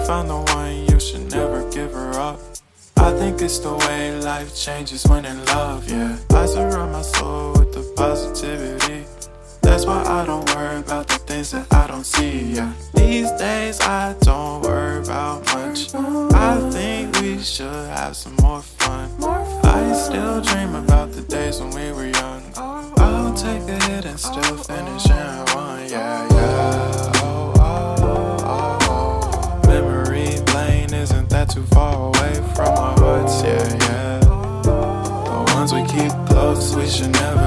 found the one, you should never give her up. I think it's the way life changes when in love, yeah. I surround my soul with the positivity. That's why I don't worry about the things that I don't see, yeah. These days I don't worry about much. I think we should have some more fun. I still dream about the days when we were young. I'll take a hit and still finish in one, yeah, yeah. Oh, oh, oh, oh. Memory lane isn't that too far away from our hearts, yeah, yeah. The ones we keep close, we should never